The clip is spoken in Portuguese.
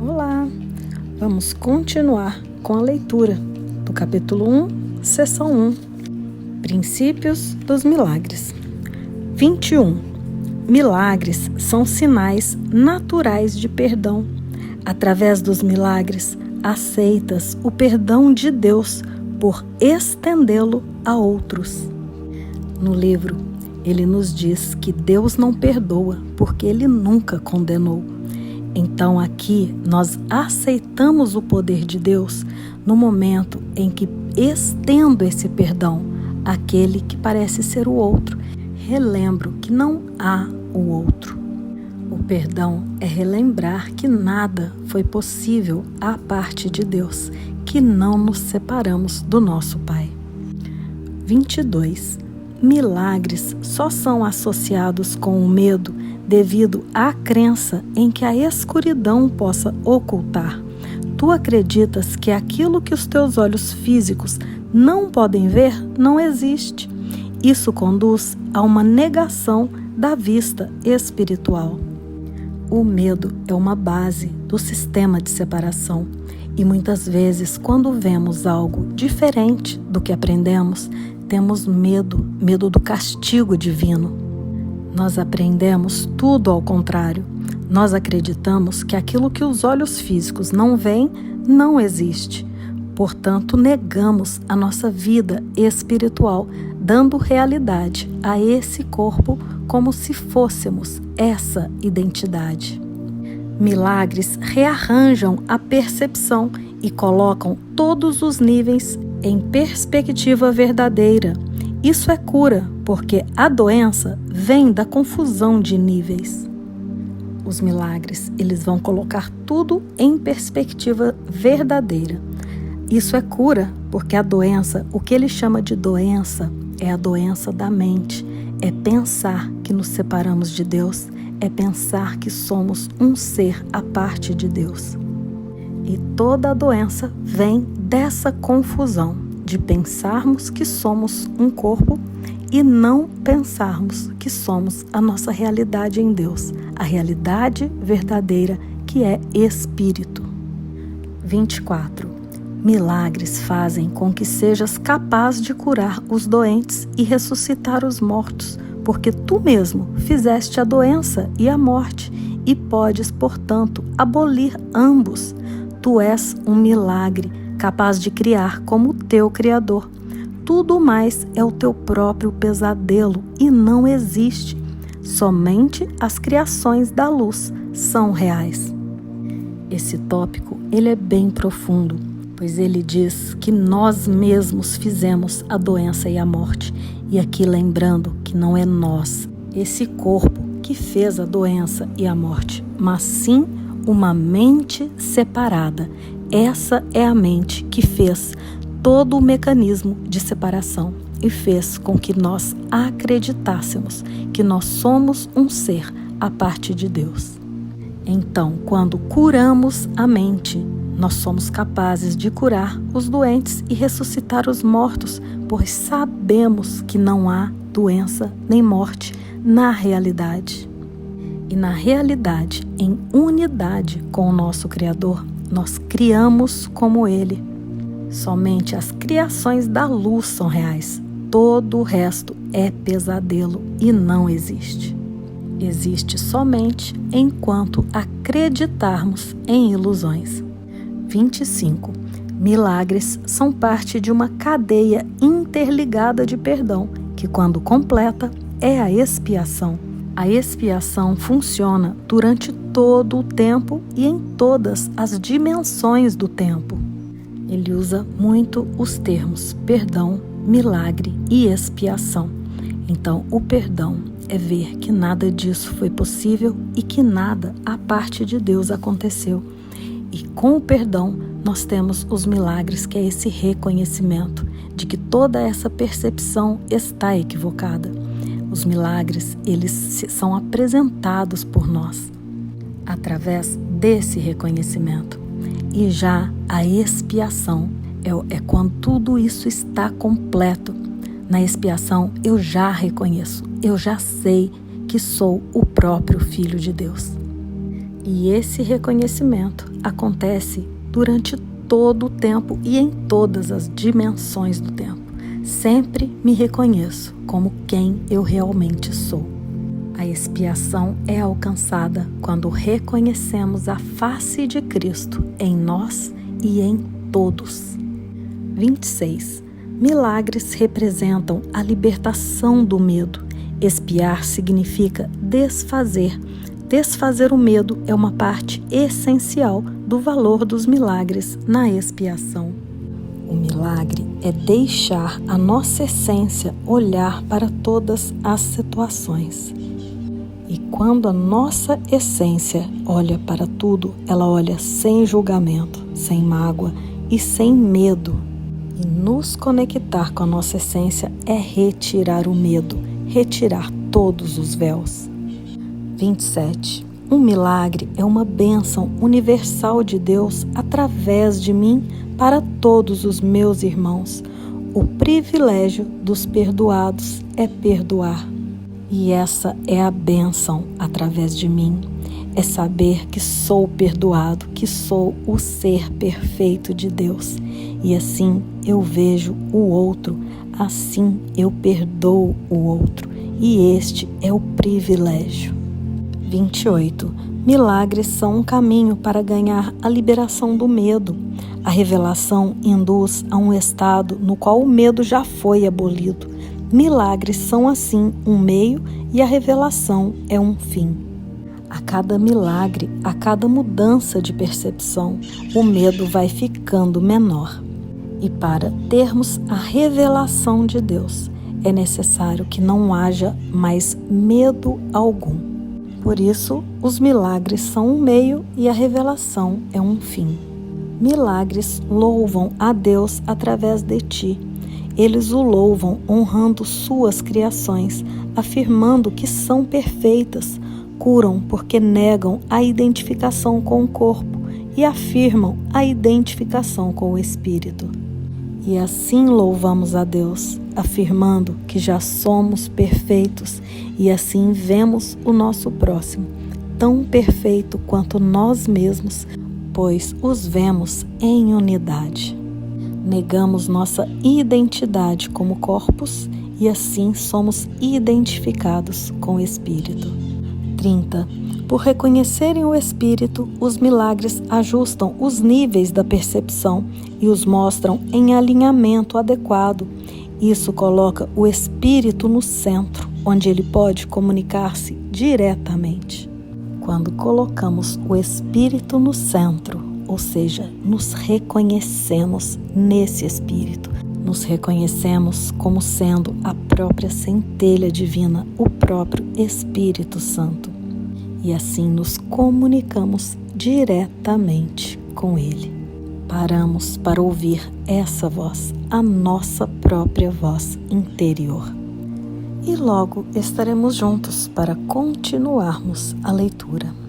Olá! Vamos continuar com a leitura do capítulo 1, seção 1, Princípios dos Milagres. 21. Milagres são sinais naturais de perdão. Através dos milagres, aceitas o perdão de Deus por estendê-lo a outros. No livro, ele nos diz que Deus não perdoa porque ele nunca condenou. Então aqui nós aceitamos o poder de Deus no momento em que estendo esse perdão àquele que parece ser o outro. Relembro que não há o outro. O perdão é relembrar que nada foi possível à parte de Deus, que não nos separamos do nosso Pai. 22. Milagres só são associados com o medo devido à crença em que a escuridão possa ocultar. Tu acreditas que aquilo que os teus olhos físicos não podem ver não existe. Isso conduz a uma negação da vista espiritual. O medo é uma base do sistema de separação e muitas vezes, quando vemos algo diferente do que aprendemos, temos medo do castigo divino. Nós aprendemos tudo ao contrário. Nós acreditamos que aquilo que os olhos físicos não veem não existe. Portanto, negamos a nossa vida espiritual, dando realidade a esse corpo como se fôssemos essa identidade. Milagres rearranjam a percepção e colocam todos os níveis em perspectiva verdadeira. Isso é cura, porque a doença vem da confusão de níveis. Os milagres, eles vão colocar tudo em perspectiva verdadeira. Isso é cura, porque a doença, o que ele chama de doença, é a doença da mente. É pensar que nos separamos de Deus, é pensar que somos um ser à parte de Deus. E toda a doença vem dessa confusão de pensarmos que somos um corpo e não pensarmos que somos a nossa realidade em Deus, a realidade verdadeira que é Espírito. 24. Milagres fazem com que sejas capaz de curar os doentes e ressuscitar os mortos, porque tu mesmo fizeste a doença e a morte e podes, portanto, abolir ambos. Tu és um milagre, capaz de criar como teu Criador. Tudo mais é o teu próprio pesadelo e não existe. Somente as criações da luz são reais. Esse tópico, ele é bem profundo, pois ele diz que nós mesmos fizemos a doença e a morte. E aqui lembrando que não é nós, esse corpo, que fez a doença e a morte, mas sim uma mente separada. Essa é a mente que fez todo o mecanismo de separação e fez com que nós acreditássemos que nós somos um ser à parte de Deus. Então, quando curamos a mente, nós somos capazes de curar os doentes e ressuscitar os mortos, pois sabemos que não há doença nem morte na realidade. E na realidade, em unidade com o nosso Criador, nós criamos como Ele. Somente as criações da luz são reais. Todo o resto é pesadelo e não existe. Existe somente enquanto acreditarmos em ilusões. 25. Milagres são parte de uma cadeia interligada de perdão, que quando completa é a expiação. A expiação funciona durante todo o tempo e em todas as dimensões do tempo. Ele usa muito os termos perdão, milagre e expiação. Então, o perdão é ver que nada disso foi possível e que nada à parte de Deus aconteceu. E com o perdão, nós temos os milagres, que é esse reconhecimento de que toda essa percepção está equivocada. Os milagres, eles são apresentados por nós através desse reconhecimento. E já a expiação é quando tudo isso está completo. Na expiação, eu já reconheço, eu já sei que sou o próprio Filho de Deus. E esse reconhecimento acontece durante todo o tempo e em todas as dimensões do tempo. Sempre me reconheço como quem eu realmente sou. A expiação é alcançada quando reconhecemos a face de Cristo em nós e em todos. 26. Milagres representam a libertação do medo. Expiar significa desfazer. Desfazer o medo é uma parte essencial do valor dos milagres na expiação. O milagre é deixar a nossa essência olhar para todas as situações. E quando a nossa essência olha para tudo, ela olha sem julgamento, sem mágoa e sem medo. E nos conectar com a nossa essência é retirar o medo, retirar todos os véus. 27. Um milagre é uma bênção universal de Deus através de mim para todos os meus irmãos. O privilégio dos perdoados é perdoar. E essa é a bênção através de mim. É saber que sou perdoado, que sou o ser perfeito de Deus. E assim eu vejo o outro, assim eu perdoo o outro. E este é o privilégio. 28. Milagres são um caminho para ganhar a liberação do medo. A revelação induz a um estado no qual o medo já foi abolido. Milagres são assim um meio e a revelação é um fim. A cada milagre, a cada mudança de percepção, o medo vai ficando menor. E para termos a revelação de Deus, é necessário que não haja mais medo algum. Por isso, os milagres são um meio e a revelação é um fim. Milagres louvam a Deus através de ti. Eles o louvam honrando suas criações, afirmando que são perfeitas. Curam porque negam a identificação com o corpo e afirmam a identificação com o Espírito. E assim louvamos a Deus, afirmando que já somos perfeitos e assim vemos o nosso próximo, tão perfeito quanto nós mesmos, pois os vemos em unidade. Negamos nossa identidade como corpos e assim somos identificados com o Espírito. 30. Por reconhecerem o Espírito, os milagres ajustam os níveis da percepção e os mostram em alinhamento adequado. Isso coloca o Espírito no centro, onde ele pode comunicar-se diretamente. Quando colocamos o Espírito no centro, ou seja, nos reconhecemos nesse Espírito, nos reconhecemos como sendo a própria centelha divina, o próprio Espírito Santo. E assim nos comunicamos diretamente com Ele. Paramos para ouvir essa voz, a nossa própria voz interior. E logo estaremos juntos para continuarmos a leitura.